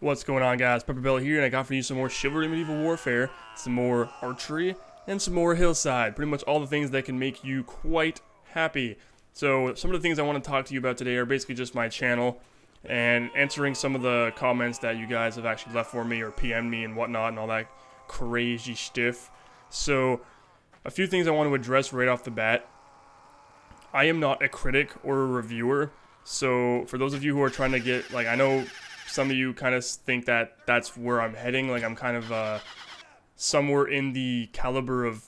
What's going on, guys? Pepper Bell here, and I got for you some more Chivalry Medieval Warfare, some more archery, and some more hillside. Pretty much all the things that can make you quite happy. So some of the things I want to talk to you about today are basically just my channel and answering some of the comments that you guys have actually left for me or PM'd me and whatnot and all that crazy stuff. So a few things I want to address right off the bat. I am not a critic or a reviewer. So for those of you who are trying to get, I know some of you kind of think that that's where I'm heading. Like, I'm kind of somewhere in the caliber of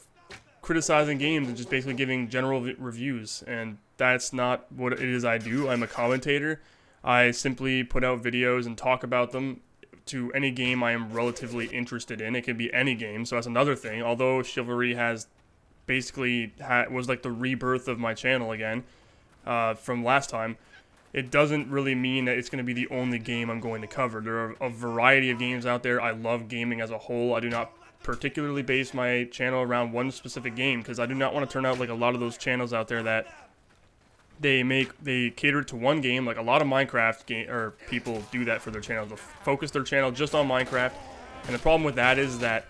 criticizing games and just basically giving general reviews. And that's not what it is I do. I'm a commentator. I simply put out videos and talk about them to any game I am relatively interested in. It could be any game, so that's another thing. Although Chivalry has basically was like the rebirth of my channel again from last time, it doesn't really mean that it's going to be the only game I'm going to cover. There are a variety of games out there. I love gaming as a whole. I do not particularly base my channel around one specific game because I do not want to turn out like a lot of those channels out there that they cater to one game. Like a lot of Minecraft people do that for their channel. They'll focus their channel just on Minecraft. And the problem with that is that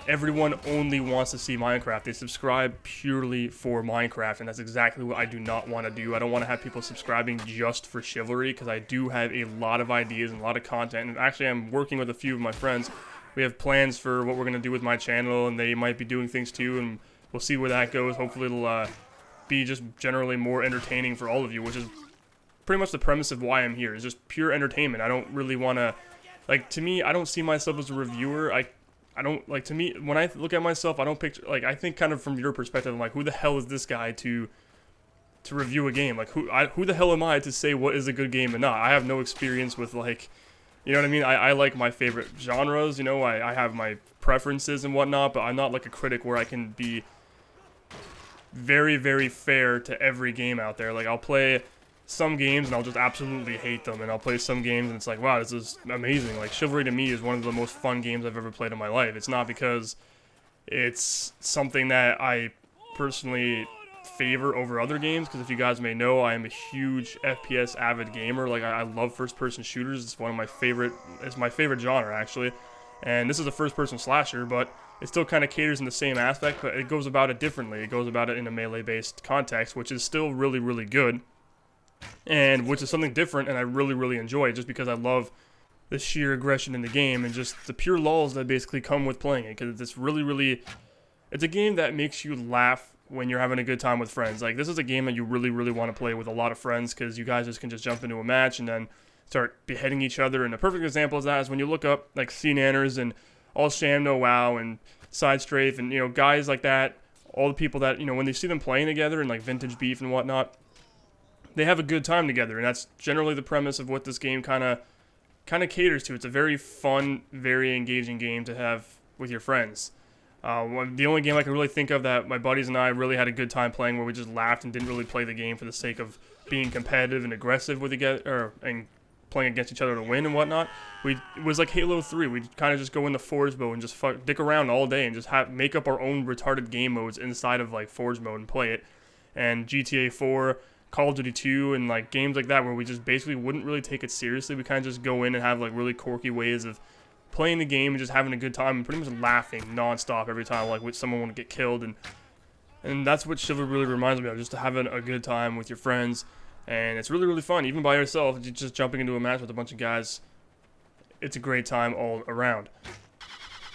everyone only wants to see Minecraft. They subscribe purely for Minecraft, and that's exactly what I do not want to do. I don't want to have people subscribing just for Chivalry, because I do have a lot of ideas and a lot of content. And actually, I'm working with a few of my friends. We have plans for what we're going to do with my channel, and they might be doing things too, and we'll see where that goes. Hopefully, it'll be just generally more entertaining for all of you, which is pretty much the premise of why I'm here. It's just pure entertainment. I don't really want to, to me, I don't see myself as a reviewer. I don't, to me, when I look at myself, I don't picture, I think kind of from your perspective, I'm like, who the hell is this guy to review a game? Like, who the hell am I to say what is a good game and not? I have no experience with, you know what I mean? I like my favorite genres, you know, I have my preferences and whatnot, but I'm not like a critic where I can be very, very fair to every game out there. Like, I'll play some games and I'll just absolutely hate them, and I'll play some games and it's like, wow, this is amazing. Like, Chivalry to me is one of the most fun games I've ever played in my life. It's not because it's something that I personally favor over other games, because if you guys may know, I am a huge FPS avid gamer. Like, I love first-person shooters. It's my favorite genre, actually. And this is a first-person slasher, but it still kind of caters in the same aspect, but it goes about it differently. It goes about it in a melee-based context, which is still really, really good. And which is something different, and I really, really enjoy it just because I love the sheer aggression in the game and just the pure lulls that basically come with playing it, because it's really, really, it's a game that makes you laugh when you're having a good time with friends. Like, this is a game that you really, really want to play with a lot of friends, because you guys can just jump into a match and then start beheading each other. And a perfect example of that is when you look up, like, C-Nanners and All Sham No Wow and Side Strafe and, you know, guys like that, all the people that, you know, when they see them playing together and, like, Vintage Beef and whatnot, they have a good time together, and that's generally the premise of what this game kind of caters to. It's a very fun, very engaging game to have with your friends. The only game I can really think of that my buddies and I really had a good time playing, where we just laughed and didn't really play the game for the sake of being competitive and aggressive with and playing against each other to win and whatnot. It was like Halo 3. We'd kind of just go into Forge mode and just dick around all day and just make up our own retarded game modes inside of like Forge mode and play it. And GTA 4, Call of Duty 2, and like games like that where we just basically wouldn't really take it seriously. We kind of just go in and have like really quirky ways of playing the game and just having a good time and pretty much laughing nonstop every time like someone would get killed, and that's what Chivalry really reminds me of, just having a good time with your friends. And it's really, really fun, even by yourself, just jumping into a match with a bunch of guys. It's a great time all around.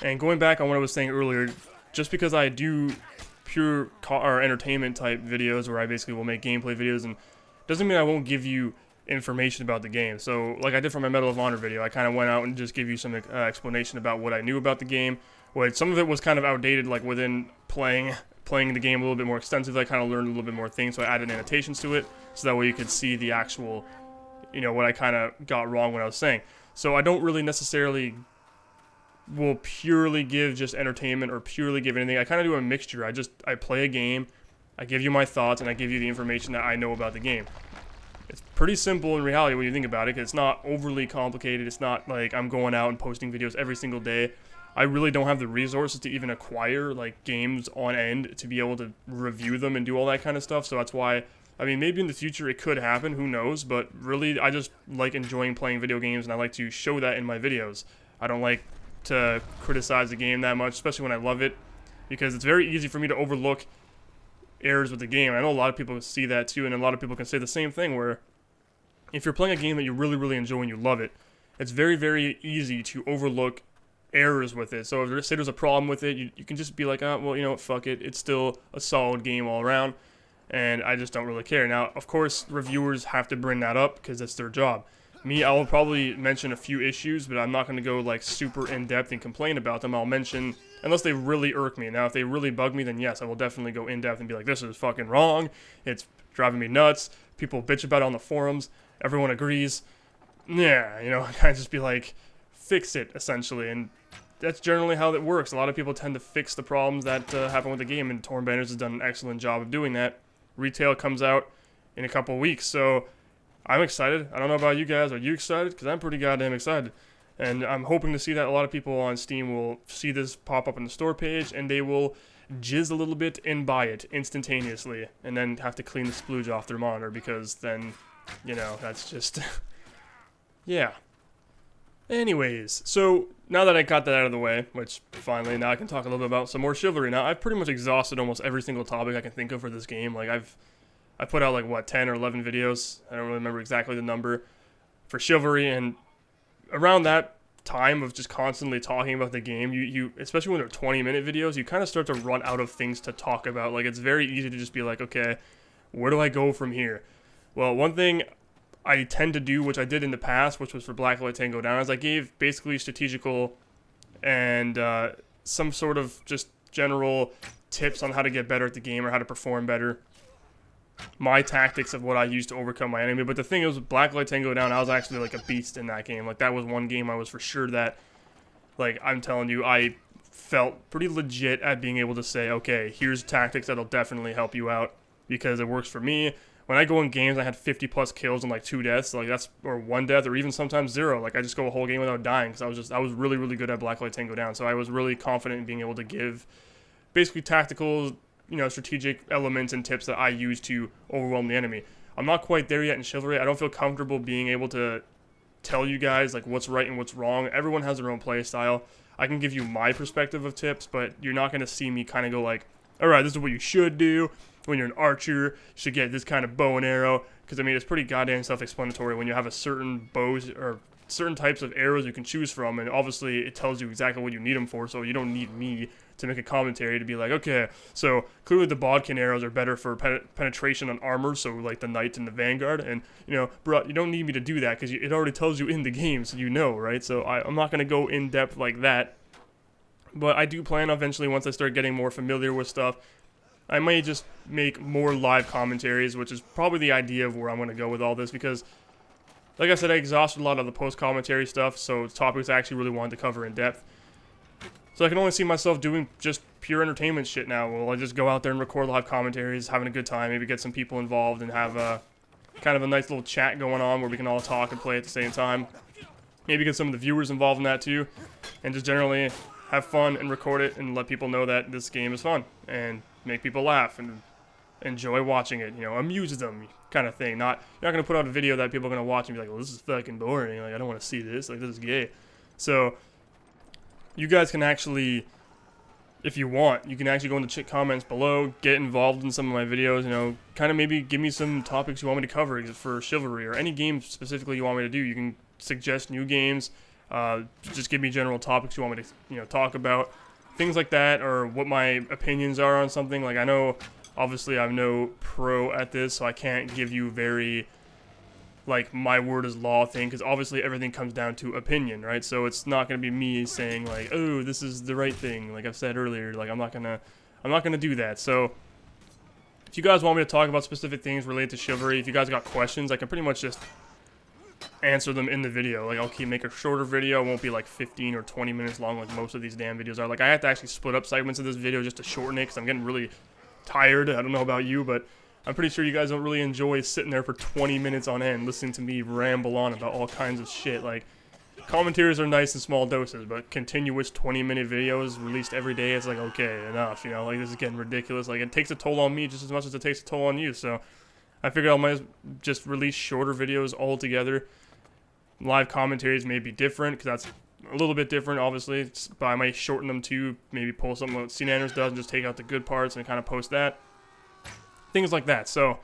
And going back on what I was saying earlier, just because I do pure or entertainment type videos where I basically will make gameplay videos, and doesn't mean I won't give you information about the game. So like I did for my Medal of Honor video, I kind of went out and just give you some explanation about what I knew about the game. Some of it was kind of outdated, like within playing the game a little bit more extensively. I kind of learned a little bit more things, so I added annotations to it, so that way you could see the actual, you know, what I kind of got wrong when I was saying. So I don't really necessarily will purely give just entertainment or purely give anything. I kind of do a mixture. I play a game, I give you my thoughts, and I give you the information that I know about the game. It's pretty simple in reality when you think about it, because it's not overly complicated. It's not like I'm going out and posting videos every single day. I really don't have the resources to even acquire like games on end to be able to review them and do all that kind of stuff. So that's why I mean, maybe in the future it could happen, who knows, but really I just like enjoying playing video games, and I like to show that in my videos. I don't like to criticize the game that much, especially when I love it, because it's very easy for me to overlook errors with the game. I know a lot of people see that too, and a lot of people can say the same thing, where if you're playing a game that you really, really enjoy and you love it, it's very, very easy to overlook errors with it. So if say there's a problem with it, you can just be like, oh, well, you know what, fuck it. It's still a solid game all around, and I just don't really care. Now, of course, reviewers have to bring that up because it's their job. Me, I will probably mention a few issues, but I'm not going to go like super in-depth and complain about them. I'll mention, unless they really irk me. Now, if they really bug me, then yes, I will definitely go in-depth and be like, this is fucking wrong. It's driving me nuts. People bitch about it on the forums. Everyone agrees. Yeah, you know, I kind of just be like, fix it, essentially. And that's generally how it works. A lot of people tend to fix the problems that happen with the game, and Torn Banners has done an excellent job of doing that. Retail comes out in a couple weeks, so I'm excited. I don't know about you guys. Are you excited? Because I'm pretty goddamn excited. And I'm hoping to see that a lot of people on Steam will see this pop up in the store page, and they will jizz a little bit and buy it instantaneously, and then have to clean the splooge off their monitor, because then, you know, that's just... yeah. Anyways, so now that I got that out of the way, which finally now I can talk a little bit about some more Chivalry. Now, I've pretty much exhausted almost every single topic I can think of for this game. Like, I put out like, what, 10 or 11 videos? I don't really remember exactly the number for Chivalry, and around that time of just constantly talking about the game, you especially when they're 20-minute videos, you kind of start to run out of things to talk about. Like, it's very easy to just be like, okay, where do I go from here? Well, one thing I tend to do, which I did in the past, which was for Blacklight Tango Down, is I gave basically strategical and some sort of just general tips on how to get better at the game or how to perform better. My tactics of what I used to overcome my enemy. But the thing is, with Blacklight Tango Down, I was actually like a beast in that game. Like, that was one game I was for sure that, like, I'm telling you, I felt pretty legit at being able to say, okay, here's tactics that'll definitely help you out because it works for me. When I go in games, I had 50 plus kills and like 2 deaths, like that's, or 1 death, or even sometimes 0. Like, I just go a whole game without dying because I was really, really good at Blacklight Tango Down. So I was really confident in being able to give basically tactical, you know, strategic elements and tips that I use to overwhelm the enemy. I'm not quite there yet in Chivalry. I don't feel comfortable being able to tell you guys like what's right and what's wrong. Everyone has their own play style. I can give you my perspective of tips, but you're not going to see me kind of go like, all right, this is what you should do. When you're an archer, you should get this kind of bow and arrow. Because, I mean, it's pretty goddamn self-explanatory when you have a certain bows or certain types of arrows you can choose from. And obviously, it tells you exactly what you need them for. So you don't need me to make a commentary to be like, okay, so clearly the bodkin arrows are better for penetration on armor. So, like the Knight and the Vanguard. And, you know, bro, you don't need me to do that because it already tells you in the game. So you know, right? So I'm not going to go in depth like that. But I do plan eventually, once I start getting more familiar with stuff, I may just make more live commentaries, which is probably the idea of where I'm going to go with all this, because, like I said, I exhausted a lot of the post-commentary stuff, so topics I actually really wanted to cover in depth. So I can only see myself doing just pure entertainment shit now. Well, I just go out there and record live commentaries, having a good time, maybe get some people involved, and have a kind of a nice little chat going on where we can all talk and play at the same time. Maybe get some of the viewers involved in that too, and just generally have fun and record it and let people know that this game is fun, and make people laugh and enjoy watching it, you know, amuse them kind of thing. You're not going to put out a video that people are going to watch and be like, well, this is fucking boring, like, I don't want to see this, like, this is gay. So, you guys can actually, if you want, you can actually go in the comments below, get involved in some of my videos, you know, kind of maybe give me some topics you want me to cover for Chivalry, or any game specifically you want me to do. You can suggest new games, just give me general topics you want me to, you know, talk about. Things like that, or what my opinions are on something. Like, I know, obviously, I'm no pro at this, so I can't give you very, like, my word is law thing, because obviously everything comes down to opinion, right? So it's not going to be me saying, like, oh, this is the right thing, like I've said earlier. Like, I'm not gonna do that. So, if you guys want me to talk about specific things related to Chivalry, if you guys got questions, I can pretty much just answer them in the video. Like, I'll make a shorter video. It won't be like 15 or 20 minutes long like most of these damn videos are. Like, I have to actually split up segments of this video just to shorten it because I'm getting really tired. I don't know about you, but I'm pretty sure you guys don't really enjoy sitting there for 20 minutes on end listening to me ramble on about all kinds of shit. Like, commentaries are nice in small doses, but continuous 20-minute videos released every day, it's like, okay, enough, you know? Like, this is getting ridiculous. Like, it takes a toll on me just as much as it takes a toll on you, so I figured I might just release shorter videos altogether. Live commentaries may be different, because that's a little bit different, obviously, but I might shorten them too, maybe pull something what St. Anders does and just take out the good parts and kind of post that. Things like that. So,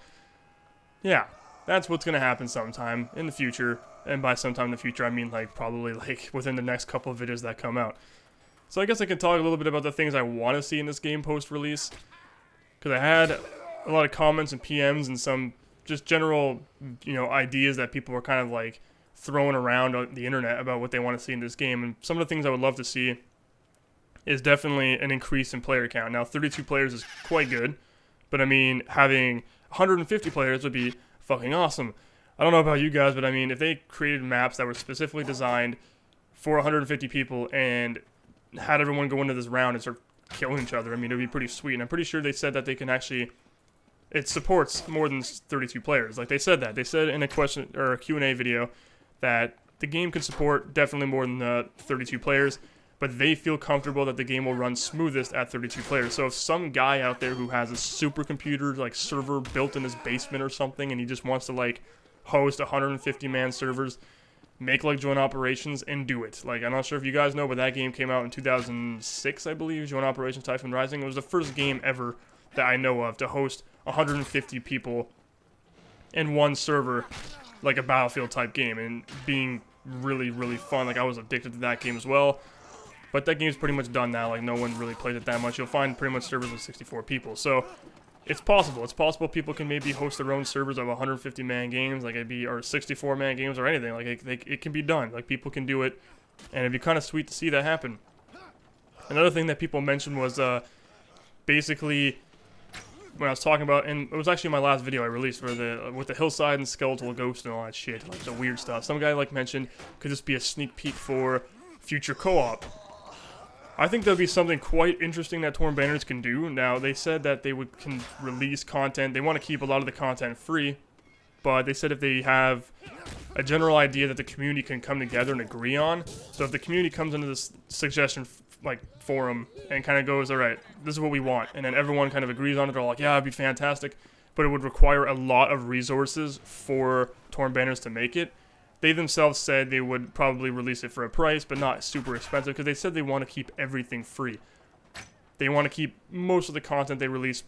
yeah, that's what's going to happen sometime in the future. And by sometime in the future, I mean like probably like within the next couple of videos that come out. So I guess I can talk a little bit about the things I want to see in this game post-release. Because I had a lot of comments and PMs and some just general, ideas that people were kind of like throwing around on the internet about what they want to see in this game. And some of the things I would love to see is definitely an increase in player count. Now, 32 players is quite good. But I mean, having 150 players would be fucking awesome. I don't know about you guys, but I mean, if they created maps that were specifically designed for 150 people and had everyone go into this round and start killing each other, I mean, it would be pretty sweet. And I'm pretty sure they said that they can actually, it supports more than 32 players. Like, they said that. They said in a question or a Q&A video that the game could support definitely more than 32 players, but they feel comfortable that the game will run smoothest at 32 players. So if some guy out there who has a supercomputer, like, server built in his basement or something, and he just wants to, like, host 150-man servers, make, like, joint operations, and do it. Like, I'm not sure if you guys know, but that game came out in 2006, I believe, Joint Operations Typhoon Rising. It was the first game ever that I know of to host 150 people in one server, like a Battlefield-type game, and being really, really fun. Like, I was addicted to that game as well. But that game's pretty much done now. Like, no one really plays it that much. You'll find pretty much servers with 64 people. So, it's possible. It's possible people can maybe host their own servers of 150-man games, like it'd be, or 64-man games, or anything. Like, it can be done. Like, people can do it, and it'd be kind of sweet to see that happen. Another thing that people mentioned was, basically, when I was talking about, and it was actually my last video I released for with the hillside and skeletal ghost and all that shit, like the weird stuff. Some guy, like, mentioned, could this be a sneak peek for future co-op? I think that'd be something quite interesting that Torn Banners can do. Now, they said that they can release content. They want to keep a lot of the content free, but they said if they have a general idea that the community can come together and agree on. So if the community comes into this suggestion forum and kind of goes, all right, this is what we want, and then everyone kind of agrees on it, they're like, yeah, it'd be fantastic, but it would require a lot of resources for Torn Banners to make it. They themselves said they would probably release it for a price, but not super expensive, because they said they want to keep everything free. They want to keep most of the content they release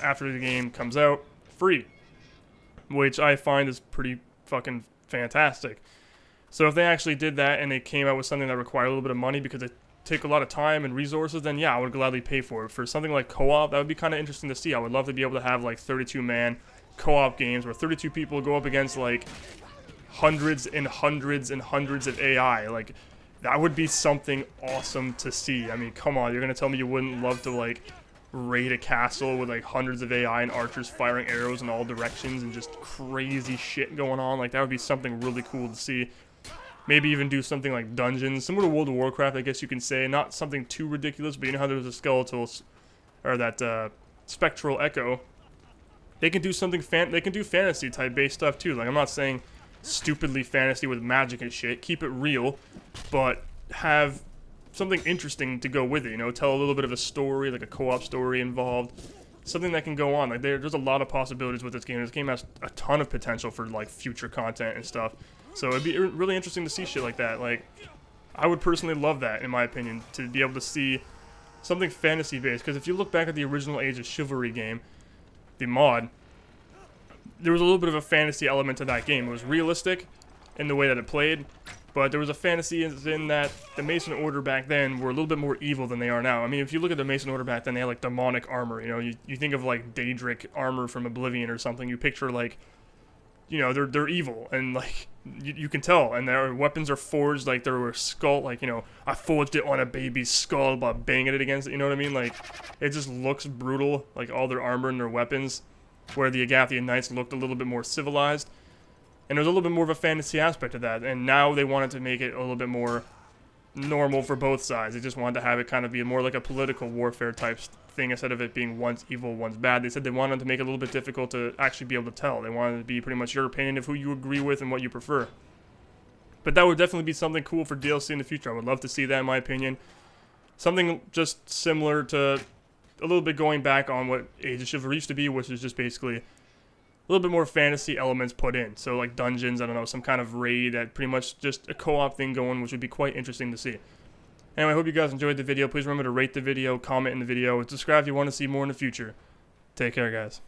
after the game comes out free, which I find is pretty fucking fantastic. So if they actually did that and they came out with something that required a little bit of money because it take a lot of time and resources, then yeah, I would gladly pay for it. For something like co-op, that would be kind of interesting to see. I would love to be able to have like 32-man co-op games where 32 people go up against like hundreds and hundreds and hundreds of AI. Like, that would be something awesome to see. I mean, come on, you're gonna tell me you wouldn't love to like raid a castle with like hundreds of AI and archers firing arrows in all directions and just crazy shit going on? Like, that would be something really cool to see. Maybe even do something like dungeons, similar to World of Warcraft, I guess you can say. Not something too ridiculous, but you know how there's a skeletal, or that spectral echo. They can do something they can do fantasy type based stuff too. Like, I'm not saying stupidly fantasy with magic and shit. Keep it real, but have something interesting to go with it. You know, tell a little bit of a story, like a co-op story involved. Something that can go on. Like, there's a lot of possibilities with this game. This game has a ton of potential for like future content and stuff. So it'd be really interesting to see shit like that. Like, I would personally love that, in my opinion, to be able to see something fantasy based. Because if you look back at the original Age of Chivalry game, the mod, there was a little bit of a fantasy element to that game. It was realistic in the way that it played, but there was a fantasy in that the Mason Order back then were a little bit more evil than they are now. I mean, if you look at the Mason Order back then, they had like demonic armor. You know, you think of like Daedric armor from Oblivion or something. You picture like, you know, they're evil, and like you can tell, and their weapons are forged like there were skull, like, you know, I forged it on a baby's skull by banging it against it. You know what I mean? Like, it just looks brutal, like all their armor and their weapons. Where the Agathian Knights looked a little bit more civilized. And there's a little bit more of a fantasy aspect to that. And now they wanted to make it a little bit more normal for both sides. They just wanted to have it kind of be more like a political warfare type thing instead of it being one's evil, one's bad. They said they wanted to make it a little bit difficult to actually be able to tell. They wanted it to be pretty much your opinion of who you agree with and what you prefer. But that would definitely be something cool for DLC in the future. I would love to see that, in my opinion. Something just similar to a little bit going back on what Age of Chivalry used to be, which is just basically little bit more fantasy elements put in. So like dungeons, I don't know, some kind of raid, that pretty much just a co-op thing going, which would be quite interesting to see. Anyway, I hope you guys enjoyed the video. Please remember to rate the video, comment in the video, and subscribe if you want to see more in the future. Take care, guys.